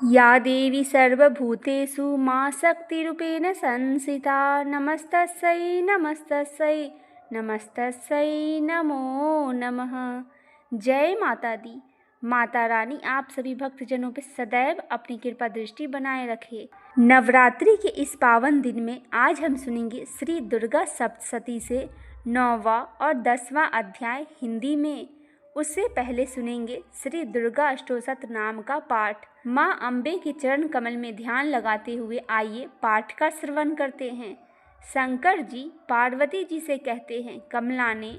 या देवी सर्वभूतेषु मां शक्तिरूपेण संस्थिता नमस्तस्यै नमस्तस्यै नमस्तस्यै नमो नमः। जय माता दी। माता रानी आप सभी भक्तजनों पर सदैव अपनी कृपा दृष्टि बनाए रखे। नवरात्रि के इस पावन दिन में आज हम सुनेंगे श्री दुर्गा सप्तशती से 9वां और 10वां अध्याय हिंदी में। उससे पहले सुनेंगे श्री दुर्गा अष्टोत्तर नाम का पाठ। माँ अम्बे के चरण कमल में ध्यान लगाते हुए आइए पाठ का श्रवण करते हैं। शंकर जी पार्वती जी से कहते हैं, कमला ने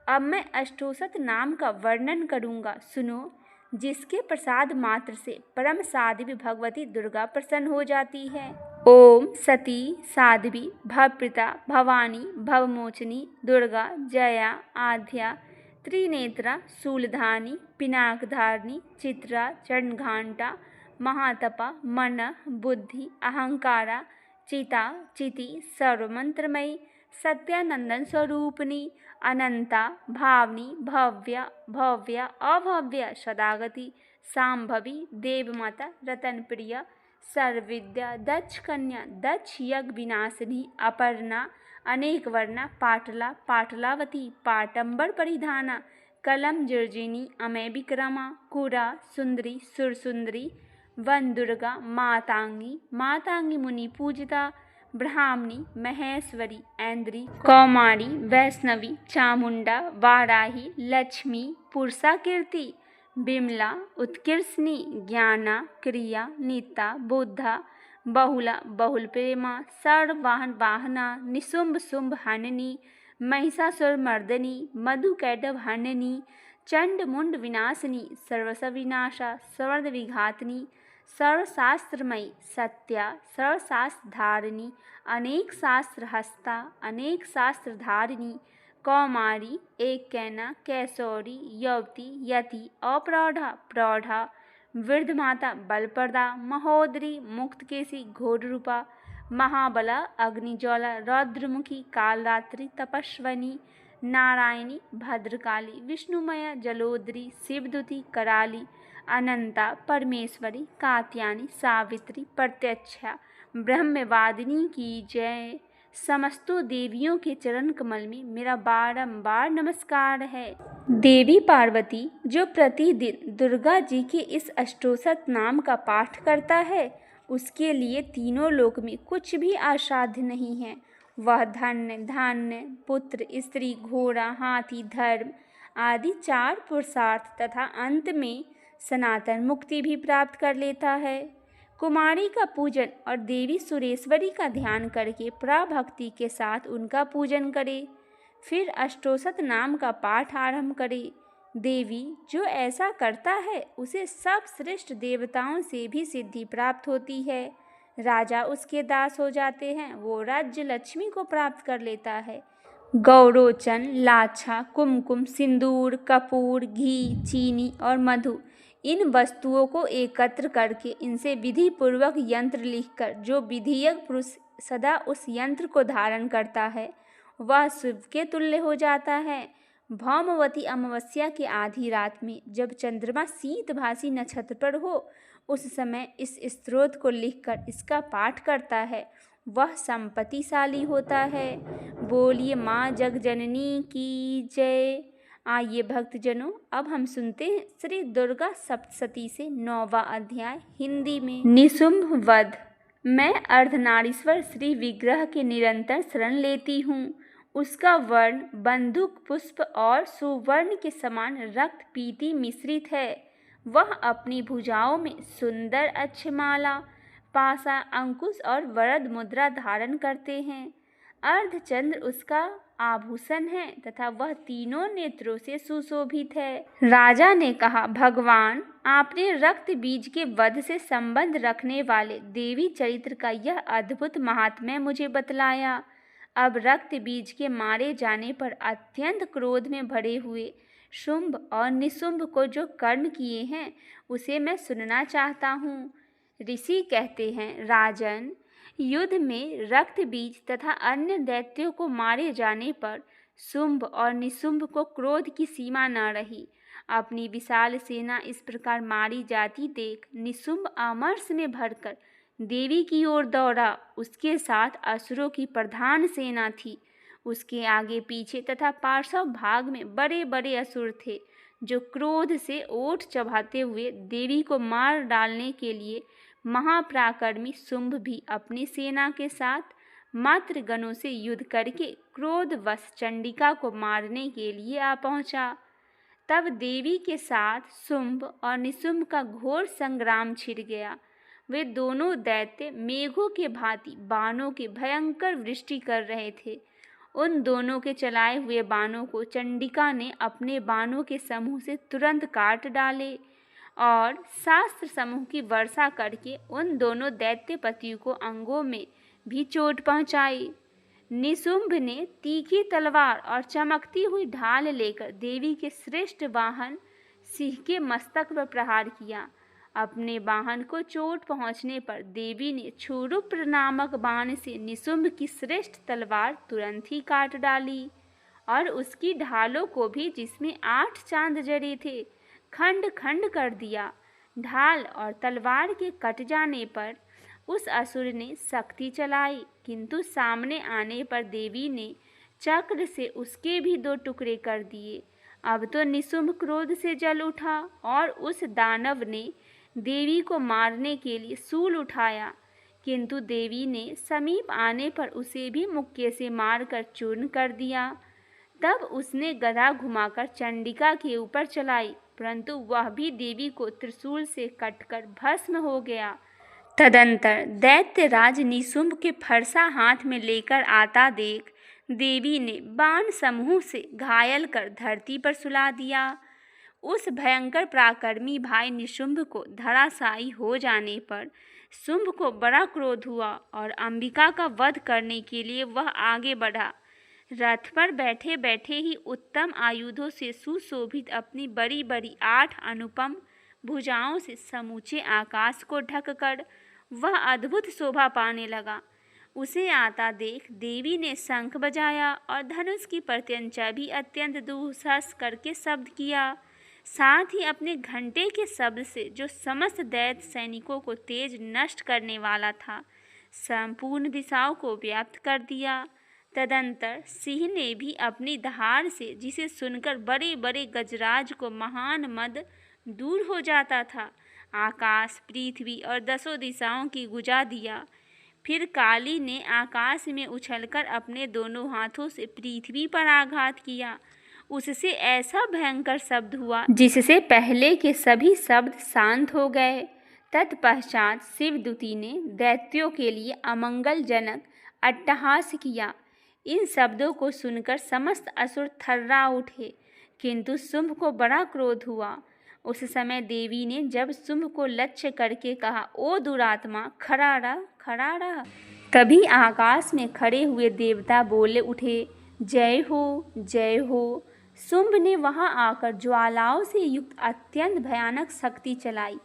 अब मैं अष्टोत्तर नाम का वर्णन करूँगा, सुनो, जिसके प्रसाद मात्र से परम साध्वी भगवती दुर्गा प्रसन्न हो जाती है। ओम सती साध्वी भवप्रीता भवानी भवमोचनी दुर्गा जया आद्या त्रिनेत्रा शूलधानी पिनाकधारिणी चित्रा चंडघांटा महातपा मन बुद्धि अहंकारा चिता चिति सर्वमंत्रमयी सत्यानंदन स्वरूपिणी अनंता भावनी भव्या भव्या अभव्या सदागति सांभवी देवमाता रतनप्रिया सर्वविद्या दक्ष कन्या दक्ष यज्ञ विनाशिनी अपर्णा अनेक वर्णा पाटला पाटलावती पाटंबर परिधाना कलम जर्जिनी अमय विक्रमा कुरा सुंदरी सुरसुंदरी वन दुर्गा मातांगी मातांगी मुनि पूजिता ब्राह्मणी महेश्वरी ऐन्द्री कौमारी वैष्णवी चामुंडा वाराही लक्ष्मी पुरुषा कीर्ति बिमला उत्कृष्णी ज्ञाना क्रिया नीता बुद्धा बहुला बहुल प्रेमा सर्ववाहन वाहना निशुंभ शुंभ हननी महिषासुर मर्दनी मधुकैटभ हननी चंड मुंड विनाशिनी सर्वस विनाशा सर्व विघातनी सर्वशास्त्रमयी सत्या सर्वशास्त्र धारिणी अनेक शास्त्र हस्ता अनेक शास्त्र धारिणी कौमारी एक कैना कैशोरी यवती यति अप्रौढ़ा प्रौढ़ा वृद्ध माता बलप्रदा महोदरी मुक्तकेशी घोररूपा महाबला अग्निज्वाला रौद्रमुखी कालरात्रि तपस्वनी नारायणी भद्रकाली विष्णुमया जलोदरी शिवदूती कराली अनंता परमेश्वरी कात्यायनी सावित्री प्रत्यक्षा ब्रह्मवादिनी की जय। समस्तों देवियों के चरण कमल में मेरा बारंबार नमस्कार है। देवी पार्वती जो प्रतिदिन दुर्गा जी के इस अष्टोत्तर नाम का पाठ करता है, उसके लिए तीनों लोक में कुछ भी असाध्य नहीं है। वह धन्य धान्य पुत्र स्त्री घोड़ा हाथी धर्म आदि 4 पुरुषार्थ तथा अंत में सनातन मुक्ति भी प्राप्त कर लेता है। कुमारी का पूजन और देवी सुरेश्वरी का ध्यान करके पराभक्ति के साथ उनका पूजन करे, फिर अष्टोत्तर नाम का पाठ आरंभ करे। देवी जो ऐसा करता है उसे सब श्रेष्ठ देवताओं से भी सिद्धि प्राप्त होती है। राजा उसके दास हो जाते हैं, वो राज्य लक्ष्मी को प्राप्त कर लेता है। गौरोचन लाछा कुमकुम सिंदूर कपूर घी चीनी और मधु इन वस्तुओं को एकत्र करके इनसे विधि पूर्वक यंत्र लिखकर जो विधियक पुरुष सदा उस यंत्र को धारण करता है वह शिव के तुल्य हो जाता है। भौमवती अमावस्या की आधी रात में जब चंद्रमा शीतभासी नक्षत्र पर हो, उस समय इस स्तोत्र को लिखकर इसका पाठ करता है, वह संपत्तिशाली होता है। बोलिए माँ जगजननी की जय। आइए भक्तजनों, अब हम सुनते हैं श्री दुर्गा सप्तशती से 9वां अध्याय हिंदी में। निशुंभ वध। मैं अर्धनारीश्वर श्री विग्रह के निरंतर शरण लेती हूँ। उसका वर्ण बंदूक पुष्प और सुवर्ण के समान रक्त पीति मिश्रित है। वह अपनी भुजाओं में सुंदर अक्षमाला पासा अंकुश और वरद मुद्रा धारण करते हैं। अर्धचंद्र उसका आभूषण है तथा वह तीनों नेत्रों से सुशोभित है। राजा ने कहा, भगवान आपने रक्त बीज के वध से संबंध रखने वाले देवी चरित्र का यह अद्भुत महात्म्य मुझे बतलाया। अब रक्त बीज के मारे जाने पर अत्यंत क्रोध में भरे हुए शुंभ और निशुंभ को जो कर्म किए हैं उसे मैं सुनना चाहता हूँ। ऋषि कहते हैं, राजन, युद्ध में रक्त बीज तथा अन्य दैत्यों को मारे जाने पर शुंभ और निशुंभ को क्रोध की सीमा न रही अपनी विशाल सेना इस प्रकार मारी जाती देख निशुंभ अमर्ष में भरकर देवी की ओर दौड़ा। उसके साथ असुरों की प्रधान सेना थी। उसके आगे पीछे तथा पार्श्व भाग में बड़े बड़े असुर थे, जो क्रोध से ओठ चबाते हुए देवी को मार डालने के लिए महापराक्रमी शुंभ भी अपनी सेना के साथ मात्र गणों से युद्ध करके क्रोधवश चंडिका को मारने के लिए आ पहुंचा। तब देवी के साथ शुंभ और निशुंभ का घोर संग्राम छिड़ गया। वे दोनों दैत्य मेघों के भांति बाणों की भयंकर वृष्टि कर रहे थे। उन दोनों के चलाए हुए बाणों को चंडिका ने अपने बाणों के समूह से तुरंत काट डाले और शास्त्र समूह की वर्षा करके उन दोनों दैत्यपतियों को अंगों में भी चोट पहुंचाई। निशुंभ ने तीखी तलवार और चमकती हुई ढाल लेकर देवी के श्रेष्ठ वाहन सिंह के मस्तक पर प्रहार किया। अपने वाहन को चोट पहुंचने पर देवी ने क्षुरुप्र नामक बाण से निशुंभ की श्रेष्ठ तलवार तुरंत ही काट डाली और उसकी ढालों को भी, जिसमें 8 चांद जड़े थे, खंड खंड कर दिया। ढाल और तलवार के कट जाने पर उस असुर ने शक्ति चलाई, किंतु सामने आने पर देवी ने चक्र से उसके भी 2 टुकड़े कर दिए। अब तो निशुंभ क्रोध से जल उठा और उस दानव ने देवी को मारने के लिए शूल उठाया, किंतु देवी ने समीप आने पर उसे भी मुक्के से मारकर चूर्ण कर दिया। तब उसने गदा घुमाकर चंडिका के ऊपर चलाई, परंतु वह भी देवी को त्रिशूल से कटकर भस्म हो गया। तदंतर दैत्यराज निशुंभ के फरसा हाथ में लेकर आता देख देवी ने बाण समूह से घायल कर धरती पर सुला दिया। उस भयंकर पराक्रमी भाई निशुंभ को धराशायी हो जाने पर शुंभ को बड़ा क्रोध हुआ और अंबिका का वध करने के लिए वह आगे बढ़ा। रथ पर बैठे बैठे ही उत्तम आयुधों से सुशोभित अपनी बड़ी बड़ी 8 अनुपम भुजाओं से समूचे आकाश को ढककर वह अद्भुत शोभा पाने लगा। उसे आता देख देवी ने शंख बजाया और धनुष की प्रत्यंचा भी अत्यंत दुस्साहस करके शब्द किया। साथ ही अपने घंटे के शब्द से, जो समस्त दैत्य सैनिकों को तेज नष्ट करने वाला था, संपूर्ण दिशाओं को व्याप्त कर दिया। तदंतर सिंह ने भी अपनी धार से, जिसे सुनकर बड़े बड़े गजराज को महान मद दूर हो जाता था, आकाश, पृथ्वी और 10 दिशाओं की गुजा दिया। फिर काली ने आकाश में उछलकर अपने दोनों हाथों से पृथ्वी पर आघात किया। उससे ऐसा भयंकर शब्द हुआ जिससे पहले के सभी शब्द शांत हो गए। तत्पश्चात शिवदूती ने दैत्यों के लिए अमंगलजनक अट्टहास किया। इन शब्दों को सुनकर समस्त असुर थर्रा उठे, किंतु शुंभ को बड़ा क्रोध हुआ। उस समय देवी ने जब शुंभ को लक्ष्य करके कहा, ओ दुरात्मा, खड़ा रह, खड़ा रह। तभी आकाश में खड़े हुए देवता बोले उठे, जय हो, जय हो। शुंभ ने वहां आकर ज्वालाओं से युक्त अत्यंत भयानक शक्ति चलाई।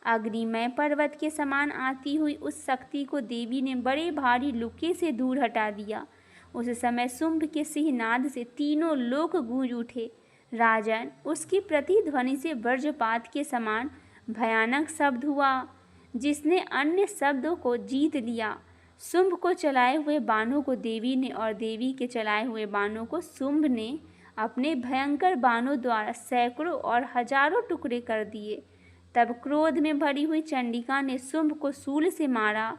अग्निमय पर्वत के समान आती हुई उस शक्ति को देवी ने बड़े भारी लुके से दूर हटा दिया। उस समय शुंभ के सिंहनाद से तीनों लोक गूंज उठे। राजन, उसकी प्रतिध्वनि से वज्रपात के समान भयानक शब्द हुआ, जिसने अन्य शब्दों को जीत लिया। शुंभ को चलाए हुए बाणों को देवी ने और देवी के चलाए हुए बाणों को शुंभ ने अपने भयंकर बाणों द्वारा सैकड़ों और हजारों टुकड़े कर दिए। तब क्रोध में भरी हुई चंडिका ने शुंभ को शूल से मारा।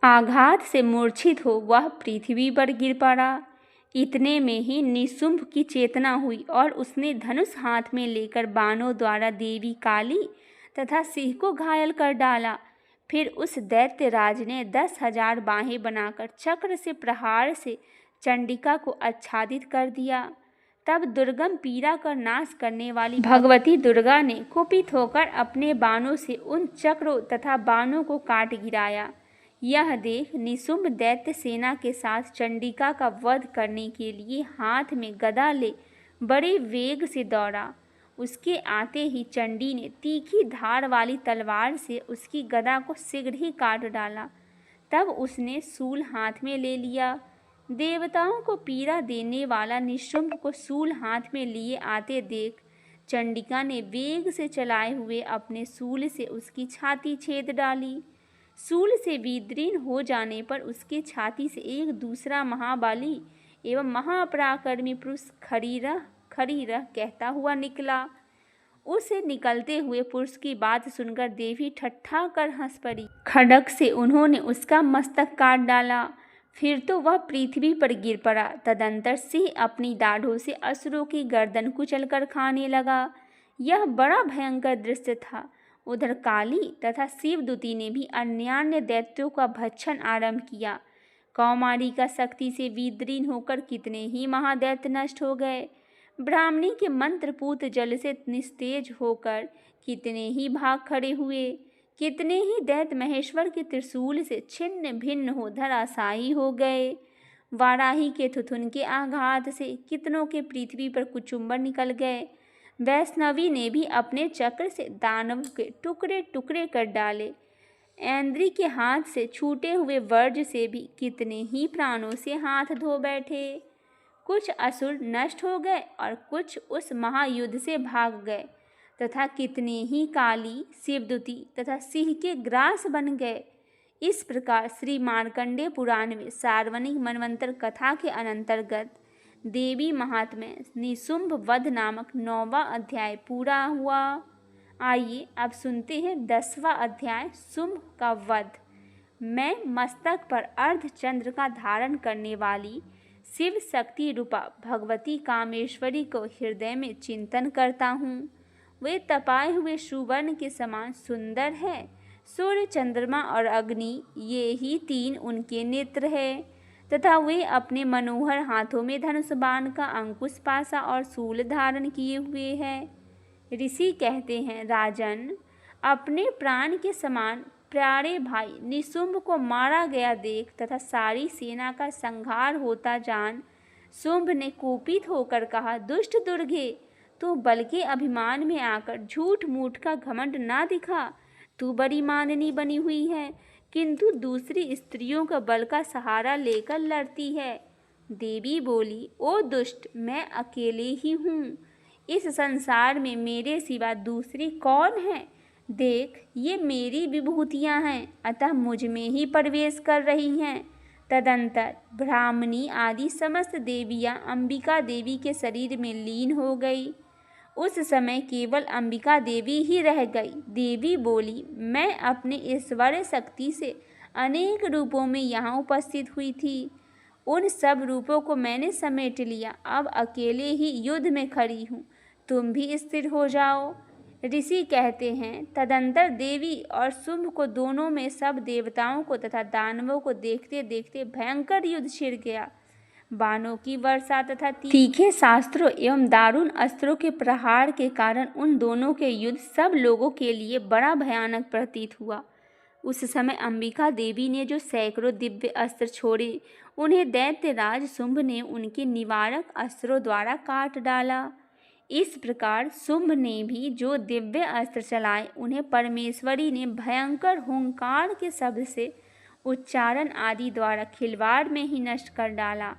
आघात से मूर्छित हो वह पृथ्वी पर गिर पड़ा। इतने में ही निशुंभ की चेतना हुई और उसने धनुष हाथ में लेकर बाणों द्वारा देवी काली तथा सिंह को घायल कर डाला। फिर उस दैत्यराज ने 10,000 बाहें बनाकर चक्र से प्रहार से चंडिका को आच्छादित कर दिया। तब दुर्गम पीड़ा का नाश करने वाली भगवती दुर्गा ने कुपित होकर अपने बाणों से उन चक्रों तथा बाणों को काट गिराया। यह देख निशुंभ दैत्य सेना के साथ चंडिका का वध करने के लिए हाथ में गदा ले बड़े वेग से दौड़ा। उसके आते ही चंडी ने तीखी धार वाली तलवार से उसकी गदा को शीघ्र ही काट डाला। तब उसने शूल हाथ में ले लिया। देवताओं को पीड़ा देने वाला निशुंभ को शूल हाथ में लिए आते देख चंडिका ने वेग से चलाए हुए अपने शूल से उसकी छाती छेद डाली। शूल से विदीर्ण हो जाने पर उसके छाती से एक दूसरा महाबली एवं महापराक्रमी पुरुष खड़ी रह कहता हुआ निकला। उसे निकलते हुए पुरुष की बात सुनकर देवी ठट्ठा कर हंस पड़ी। खड्ग से उन्होंने उसका मस्तक काट डाला। फिर तो वह पृथ्वी पर गिर पड़ा। तदंतर सिंह अपनी दाढ़ों से असुरों की गर्दन कुचलकर खाने लगा। यह बड़ा भयंकर दृश्य था। उधर काली तथा शिवदूती ने भी अन्यान्य दैत्यों का भक्षण आरंभ किया। कौमारी का शक्ति से विदीर्ण होकर कितने ही महादैत्य नष्ट हो गए। ब्राह्मणी के मंत्रपूत जल से निस्तेज होकर कितने ही भाग खड़े हुए। कितने ही दैत्य महेश्वर के त्रिशूल से छिन्न भिन्न हो धराशायी हो गए। वाराही के थुथुन के आघात से कितनों के पृथ्वी पर कुचुम्बर निकल गए। वैष्णवी ने भी अपने चक्र से दानव के टुकड़े टुकड़े कर डाले। ऐन्द्री के हाथ से छूटे हुए वर्ज से भी कितने ही प्राणों से हाथ धो बैठे। कुछ असुर नष्ट हो गए और कुछ उस महायुद्ध से भाग गए तथा कितने ही काली, शिवदूती तथा सिंह के ग्रास बन गए। इस प्रकार श्री मार्कंडेय पुराण में सार्वजनिक मनवंतर कथा के अनंतर्गत देवी महात्म्य निशुंभ वध नामक 9वां अध्याय पूरा हुआ। आइए अब सुनते हैं 10वां अध्याय शुंभ का वध। मैं मस्तक पर अर्धचंद्र का धारण करने वाली शिव शक्ति रूपा भगवती कामेश्वरी को हृदय में चिंतन करता हूँ। वे तपाए हुए सुवर्ण के समान सुंदर है। सूर्य, चंद्रमा और अग्नि, ये ही 3 उनके नेत्र है तथा वे अपने मनोहर हाथों में धनुष बाण का अंकुश पाशा और शूल धारण किए हुए हैं। ऋषि कहते हैं, राजन, अपने प्राण के समान प्यारे भाई निशुंभ को मारा गया देख तथा सारी सेना का संहार होता जान शुंभ ने कुपित होकर कहा, दुष्ट दुर्गे, तू बल के अभिमान में आकर झूठ मूठ का घमंड ना दिखा। तू बड़ी माननी बनी हुई है, किंतु दूसरी स्त्रियों का बल का सहारा लेकर लड़ती है। देवी बोली, ओ दुष्ट, मैं अकेले ही हूँ। इस संसार में मेरे सिवा दूसरी कौन है? देख, ये मेरी विभूतियाँ हैं, अतः मुझ में ही प्रवेश कर रही हैं। तदंतर ब्राह्मणी आदि समस्त देवियाँ अंबिका देवी के शरीर में लीन हो गई। उस समय केवल अंबिका देवी ही रह गई। देवी बोली, मैं अपने ऐश्वर्य शक्ति से अनेक रूपों में यहाँ उपस्थित हुई थी। उन सब रूपों को मैंने समेट लिया। अब अकेले ही युद्ध में खड़ी हूँ। तुम भी स्थिर हो जाओ। ऋषि कहते हैं, तदंतर देवी और शुंभ को दोनों में सब देवताओं को तथा दानवों को देखते देखते भयंकर युद्ध छिड़ गया। बाणों की वर्षा तथा तीखे शास्त्रों एवं दारुण अस्त्रों के प्रहार के कारण उन दोनों के युद्ध सब लोगों के लिए बड़ा भयानक प्रतीत हुआ। उस समय अंबिका देवी ने जो सैकड़ों दिव्य अस्त्र छोड़े, उन्हें दैत्यराज शुंभ ने उनके निवारक अस्त्रों द्वारा काट डाला। इस प्रकार शुंभ ने भी जो दिव्य अस्त्र चलाए, उन्हें परमेश्वरी ने भयंकर हुंकार के शब्द से उच्चारण आदि द्वारा खिलवाड़ में ही नष्ट कर डाला।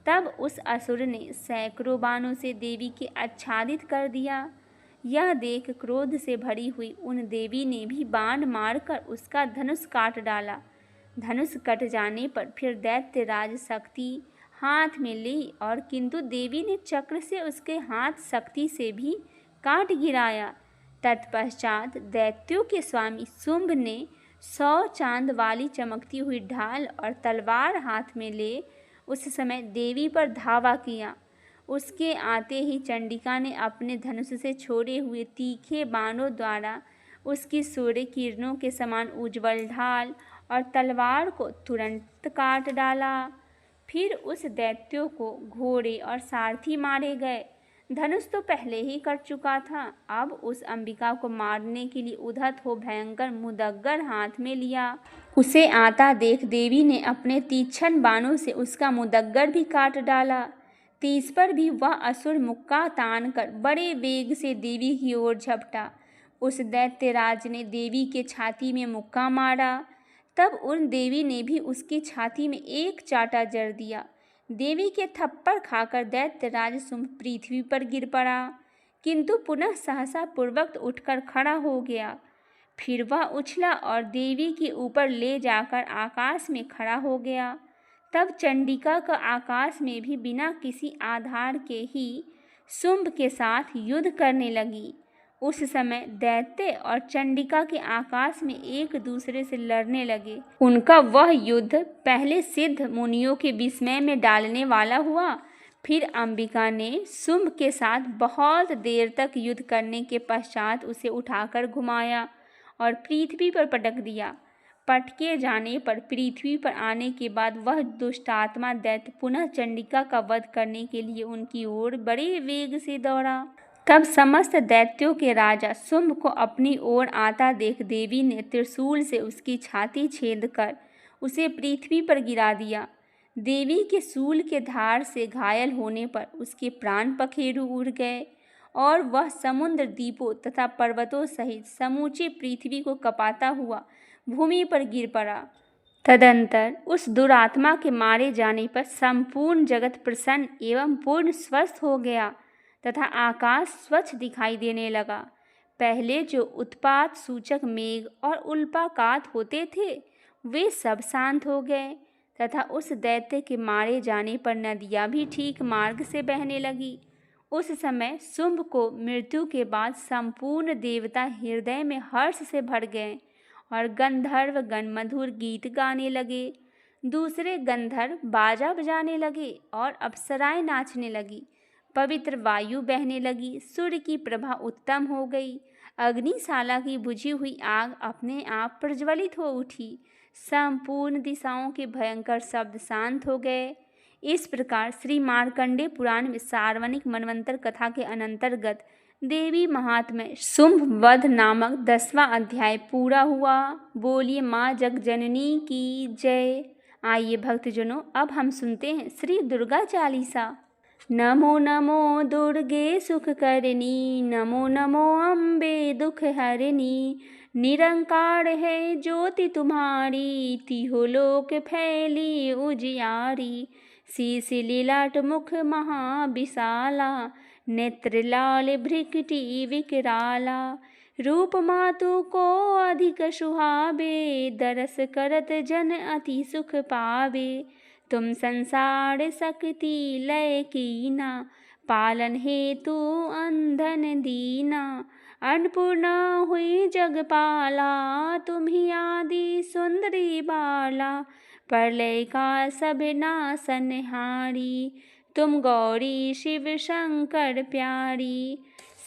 तब उस असुर ने सैकड़ों बाणों से देवी के आच्छादित कर दिया। यह देख क्रोध से भरी हुई उन देवी ने भी बाण मारकर उसका धनुष काट डाला। धनुष कट जाने पर फिर दैत्यराज शक्ति हाथ में ली और किंतु देवी ने चक्र से उसके हाथ शक्ति से भी काट गिराया। तत्पश्चात दैत्यों के स्वामी शुंभ ने 100 चांद वाली चमकती हुई ढाल और तलवार हाथ में ले उस समय देवी पर धावा किया। उसके आते ही चंडिका ने अपने धनुष से छोड़े हुए तीखे बाणों द्वारा उसकी सूर्य किरणों के समान उज्ज्वल ढाल और तलवार को तुरंत काट डाला। फिर उस दैत्यों को घोड़े और सारथी मारे गए। धनुष तो पहले ही कट चुका था, अब उस अंबिका को मारने के लिए उद्धत हो भयंकर मुदग्गर हाथ में लिया। उसे आता देख देवी ने अपने तीक्ष्ण बाणों से उसका मुदग्गर भी काट डाला। तीस पर भी वह असुर मुक्का तान कर बड़े वेग से देवी की ओर झपटा। उस दैत्यराज ने देवी के छाती में मुक्का मारा। तब उन देवी ने भी उसकी छाती में एक चाटा जड़ दिया। देवी के थप्पड़ खाकर दैत्यराज शुंभ पृथ्वी पर गिर पड़ा। किंतु पुनः सहसा पूर्वक उठकर खड़ा हो गया। फिर वह उछला और देवी के ऊपर ले जाकर आकाश में खड़ा हो गया। तब चंडिका का आकाश में भी बिना किसी आधार के ही शुंभ के साथ युद्ध करने लगी। उस समय दैत्य और चंडिका के आकाश में एक दूसरे से लड़ने लगे। उनका वह युद्ध पहले सिद्ध मुनियों के विस्मय में डालने वाला हुआ। फिर अंबिका ने शुंभ के साथ बहुत देर तक युद्ध करने के पश्चात उसे उठाकर घुमाया और पृथ्वी पर पटक दिया। पटके जाने पर पृथ्वी पर आने के बाद वह दुष्टात्मा दैत्य पुनः चंडिका का वध करने के लिए उनकी ओर बड़े वेग से दौड़ा। तब समस्त दैत्यों के राजा शुंभ को अपनी ओर आता देख देवी ने त्रिशूल से उसकी छाती छेद कर उसे पृथ्वी पर गिरा दिया। देवी के शूल के धार से घायल होने पर उसके प्राण पखेरु उड़ गए और वह समुद्र द्वीपों तथा पर्वतों सहित समूचे पृथ्वी को कपाता हुआ भूमि पर गिर पड़ा। तदंतर उस दुरात्मा के मारे जाने पर संपूर्ण जगत प्रसन्न एवं पूर्ण स्वस्थ हो गया तथा आकाश स्वच्छ दिखाई देने लगा। पहले जो उत्पात सूचक मेघ और उल्कापात होते थे वे सब शांत हो गए तथा उस दैत्य के मारे जाने पर नदियाँ भी ठीक मार्ग से बहने लगी। उस समय शुंभ को मृत्यु के बाद संपूर्ण देवता हृदय में हर्ष से भर गए और गंधर्व गण मधुर गीत गाने लगे। दूसरे गंधर्व बाजा बजाने लगे और अप्सराएं नाचने लगी। पवित्र वायु बहने लगी। सूर्य की प्रभा उत्तम हो गई। अग्निशाला की बुझी हुई आग अपने आप प्रज्वलित हो उठी। संपूर्ण दिशाओं के भयंकर शब्द शांत हो गए। इस प्रकार श्री मार्कंडेय पुराण में सार्वनिक मनवंतर कथा के अनंतर्गत देवी महात्म्य शुंभ वध नामक 10वां अध्याय पूरा हुआ। बोलिए माँ जगजननी की जय। आइए भक्तजनों, अब हम सुनते हैं श्री दुर्गा चालीसा। नमो नमो दुर्गे सुख करनी, नमो नमो अम्बे दुख हरनी। निरंकार है ज्योति तुम्हारी, तिहो लोक फैली उजियारी। शीश लीलाट मुख महाविशाला, नेत्र लाल भ्रिकुटी विकराला। रूप मातु को अधिक सुहावे, दरस करत जन अति सुख पावे। तुम संसार शक्ति लय कीना, पालन हेतु अंधन दीना। अन्नपूर्णा हुई जगपाला, तुम ही आदि सुंदरी बाला। प्रलय का सब नासनहारी, तुम गौरी शिव शंकर प्यारी।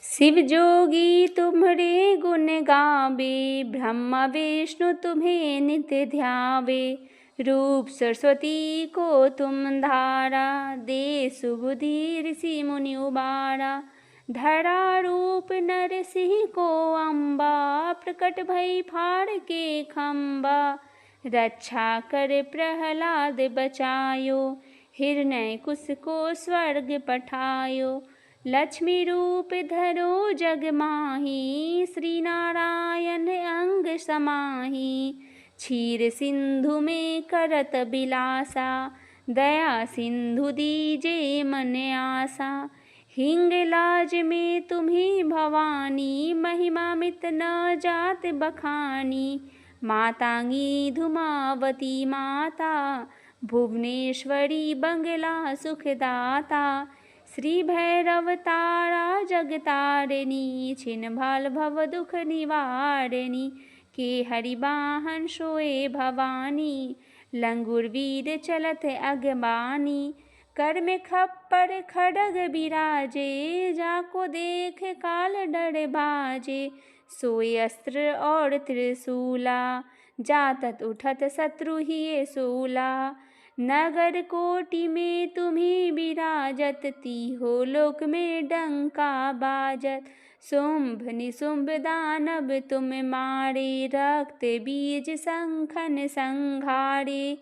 शिव जोगी तुम्हारे गुण गावे, ब्रह्मा विष्णु तुम्हें नित्य ध्यावे। रूप सरस्वती को तुम धारा, दे सुबुद्धि ऋषि मुनि उबारा। धरा रूप नरसिंह को अम्बा, प्रकट भई फाड़ के खम्बा। रक्षा कर प्रहलाद बचायो, हिरण्यकुश को स्वर्ग पठायो। लक्ष्मी रूप धरो जग माही, श्री नारायण अंग समाही। क्षीर सिंधु में करत बिलासा, दया सिंधु दीजे मन आसा। हिंगलाज में तुम्ही भवानी, महिमा मित न जात बखानी। मातांगी धुमावती माता, भुवनेश्वरी बंगला सुखदाता। श्री भैरव तारा जगतारिणी, छिन्न भाल भव दुख निवारिणी। के हरि वाहन सोए भवानी, लंगुर वीर चलत अगबानी। कर में खप्पर खड़ग बिराजे, जाको देख काल डर भाजे। सोए अस्त्र और त्रिशूला, जातत उठत शत्रु ही सूला। नगर कोटि में तुम्ही विराजत, तीहो लोक में डंका बाजत। शुंभ निशुंभ दानव तुम मारे, रक्त बीज शंखन संघारे।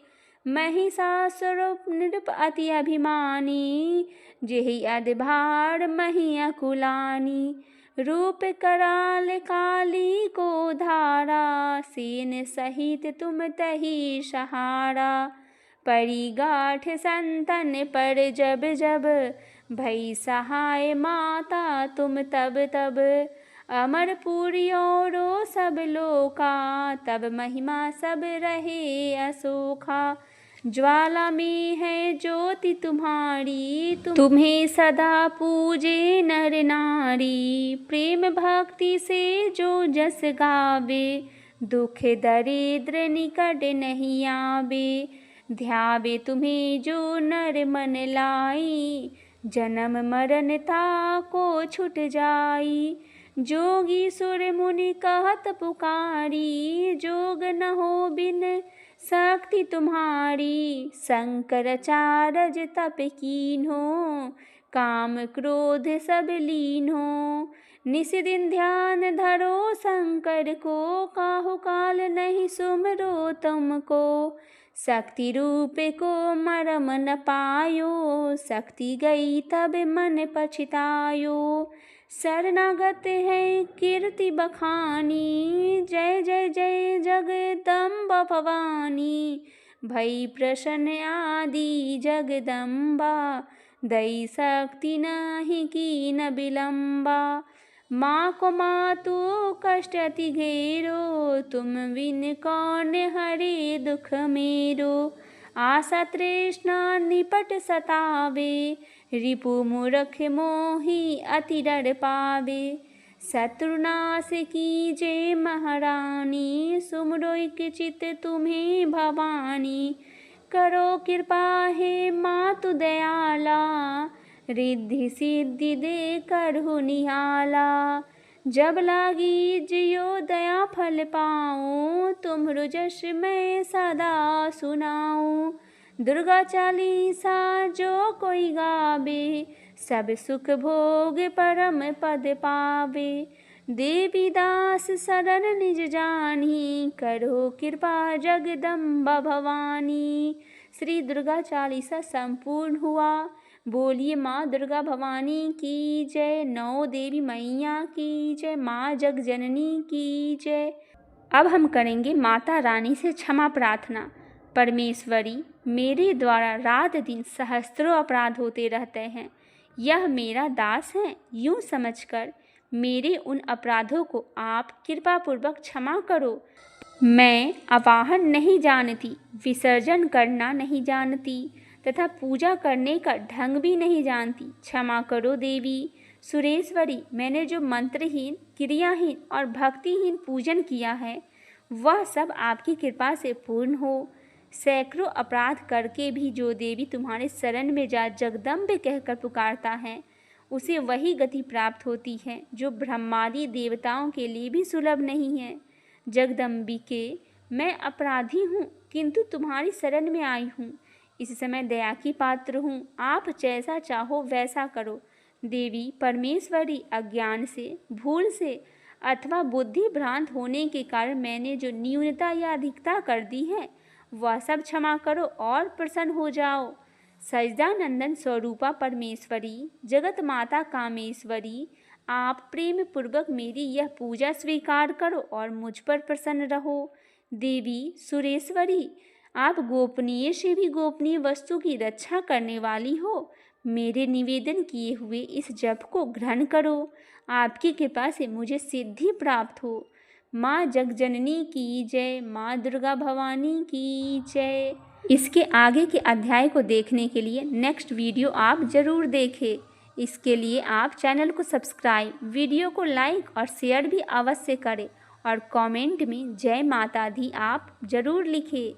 महिषासुर नृप अति अभिमानी, जेहि अधभार मही अकुलानी। रूप कराल काली को धारा, सेन सहित तुम तही सहारा। परी गाठ संतन पर जब जब, भई सहाय माता तुम तब तब, अमरपुरी औरो सब लोका, तब महिमा सब रहे असोखा। ज्वाला में है ज्योति तुम्हारी, तुम्हें सदा पूजे नर नारी। प्रेम भक्ति से जो जस गावे, दुख दरिद्र निकट नहीं आवे। ध्यावे तुम्हें जो नर मन लाई, जन्म मरण ताको छुट जाई। जोगी सुर मुनि कहत पुकारी, जोग न हो बिन शक्ति तुम्हारी। शंकराचार्य तप कीन्हो, काम क्रोध सब लीन्हो। निस दिन ध्यान धरो शंकर को, काहु काल नहीं सुमरो तुमको। शक्ति रूप को मरम न पायो, शक्ति गई तब मन पछतायो। शरणागत है कीर्ति बखानी, जय जय जय जगदम्बा भवानी। भई प्रसन्न आदि जगदम्बा, दई शक्ति नहीं कीन विलम्बा। माँ को मातु कष्ट अति घेरो, तुम बिन कौन हरे दुख मेरो। आशा तृष्णा निपट सतावे, रिपु मूरख मोहि अति डर पावे। शत्रुनाश कीजे महारानी, सुमरो चित तुम्हें भवानी। करो कृपा हे मातु दयाला, रिद्धि सिद्धि दे करहु निहाला। जब लागी जियो दया फल पाऊँ, तुम्हरो जस मैं सदा सुनाऊँ। दुर्गा चालीसा जो कोई गावे, सब सुख भोग परम पद पावे। देवी दास शरण निज जानी, करो कृपा जगदम्बा भवानी। श्री दुर्गा चालीसा संपूर्ण हुआ। बोलिए माँ दुर्गा भवानी की जय। नौ देवी मैया की जय। माँ जगजननी की जय। अब हम करेंगे माता रानी से क्षमा प्रार्थना। परमेश्वरी, मेरे द्वारा रात दिन सहस्त्रों अपराध होते रहते हैं। यह मेरा दास है, यूँ समझकर मेरे उन अपराधों को आप कृपापूर्वक क्षमा करो। मैं आवाहन नहीं जानती, विसर्जन करना नहीं जानती तथा पूजा करने का ढंग भी नहीं जानती। क्षमा करो देवी। सुरेश्वरी, मैंने जो मंत्रहीन, क्रियाहीन और भक्तिहीन पूजन किया है, वह सब आपकी कृपा से पूर्ण हो। सैकड़ों अपराध करके भी जो देवी तुम्हारे शरण में जा जगदम्बे कहकर पुकारता है, उसे वही गति प्राप्त होती है जो ब्रह्मादि देवताओं के लिए भी सुलभ नहीं है। जगदम्बिके, मैं अपराधी हूँ, किंतु तुम्हारी शरण में आई हूँ। इस समय दया की पात्र हूँ, आप जैसा चाहो वैसा करो। देवी परमेश्वरी, अज्ञान से, भूल से अथवा बुद्धि भ्रांत होने के कारण मैंने जो न्यूनता या अधिकता कर दी है, वह सब क्षमा करो और प्रसन्न हो जाओ। सजदानंदन स्वरूपा परमेश्वरी, जगत माता कामेश्वरी, आप प्रेम पूर्वक मेरी यह पूजा स्वीकार करो और मुझ पर प्रसन्न रहो। देवी सुरेश्वरी, आप गोपनीय से भी गोपनीय वस्तु की रक्षा करने वाली हो। मेरे निवेदन किए हुए इस जप को ग्रहण करो। आपकी कृपा से मुझे सिद्धि प्राप्त हो। माँ जगजननी की जय। माँ दुर्गा भवानी की जय। इसके आगे के अध्याय को देखने के लिए नेक्स्ट वीडियो आप ज़रूर देखें। इसके लिए आप चैनल को सब्सक्राइब, वीडियो को लाइक और शेयर भी अवश्य करें और कमेंट में जय माता दी आप ज़रूर लिखें।